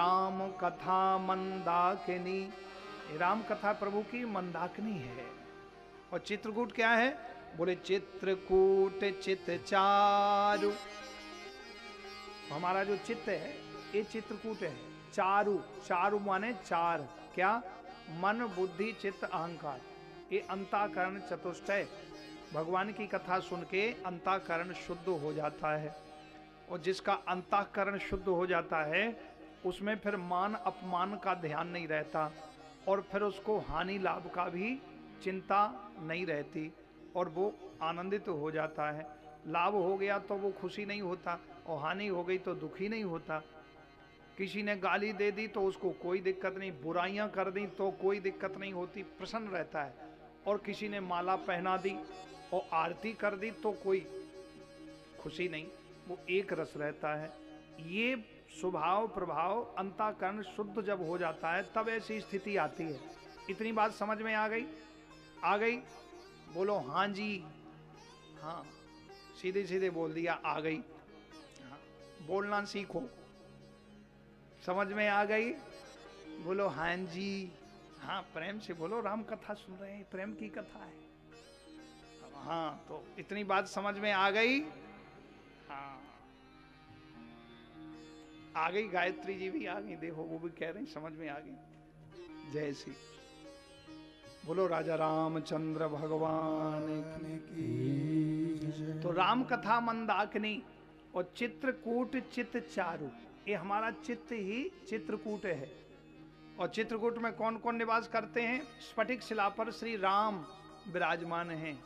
राम कथा मंदाकिनी, राम कथा प्रभु की मंदाकिनी है। और चित्रकूट क्या है? बोले चित्रकूट चित चारु। हमारा जो चित्त है ये चित्रकूट है। चारु, चारु माने चार, क्या? मन बुद्धि चित्त अहंकार, ये अंतःकरण चतुष्टय। भगवान की कथा सुन के अंतःकरण शुद्ध हो जाता है, और जिसका अंतःकरण शुद्ध हो जाता है उसमें फिर मान अपमान का ध्यान नहीं रहता, और फिर उसको हानि लाभ का भी चिंता नहीं रहती, और वो आनंदित हो जाता है। लाभ हो गया तो वो खुशी नहीं होता, और हानि हो गई तो दुखी नहीं होता। किसी ने गाली दे दी तो उसको कोई दिक्कत नहीं, बुराइयां कर दी तो कोई दिक्कत नहीं होती, प्रसन्न रहता है। और किसी ने माला पहना दी और आरती कर दी तो कोई खुशी नहीं, वो एक रस रहता है। ये स्वभाव प्रभाव अंतःकरण शुद्ध जब हो जाता है तब ऐसी स्थिति आती है। इतनी बात समझ में आ गई? आ गई? बोलो हाँ जी। हाँ, सीधे सीधे बोल दिया आ गई। हाँ, बोलना सीखो। समझ में आ गई? बोलो हाँ जी। हाँ, प्रेम से बोलो, राम कथा सुन रहे हैं, प्रेम की कथा है। हाँ, तो इतनी बात समझ में आ गई? हाँ, आ गई। गायत्री जी भी आ गई, देखो वो भी कह रही समझ में आ गई। जय श्री। बोलो राजा रामचंद्र भगवान की। तो राम कथा मंदाकिनी और चित्रकूट चित चारु, ये हमारा चित्त ही चित्रकूट है। और चित्रकूट में कौन कौन निवास करते हैं? स्फटिक शिला पर श्री राम विराजमान हैं,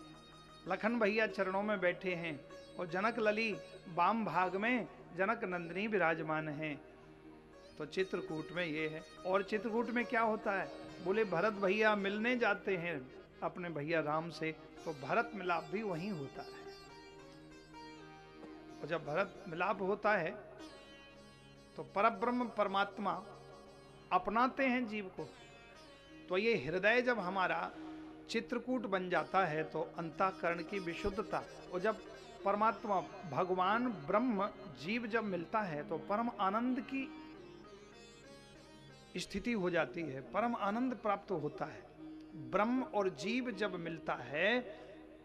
लखन भैया चरणों में बैठे हैं, और जनक लली वाम भाग में जनक नंदिनी विराजमान हैं। तो चित्रकूट में ये है। और चित्रकूट में क्या होता है? बोले भरत भैया मिलने जाते हैं अपने भैया राम से, तो भरत मिलाप भी वहीं होता है। और जब भरत मिलाप होता है तो परब्रह्म परमात्मा अपनाते हैं जीव को। तो ये हृदय जब हमारा चित्रकूट बन जाता है तो अंतःकरण की विशुद्धता, और जब परमात्मा भगवान ब्रह्म जीव जब मिलता है तो परम आनंद की स्थिति हो जाती है, परम आनंद प्राप्त होता है। ब्रह्म और जीव जब मिलता है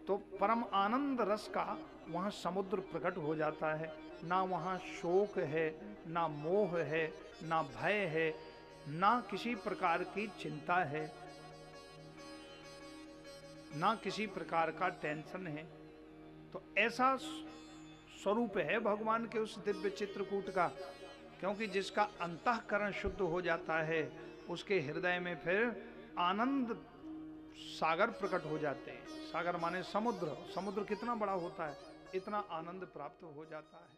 तो परम आनंद रस का वहां समुद्र प्रकट हो जाता है। ना वहां शोक है, ना मोह है, ना भय है, ना किसी प्रकार की चिंता है, ना किसी प्रकार का टेंशन है। तो ऐसा स्वरूप है भगवान के उस दिव्य चित्रकूट का, क्योंकि जिसका अंतःकरण शुद्ध हो जाता है उसके हृदय में फिर आनंद सागर प्रकट हो जाते हैं। सागर माने समुद्र, समुद्र कितना बड़ा होता है, इतना आनंद प्राप्त हो जाता है।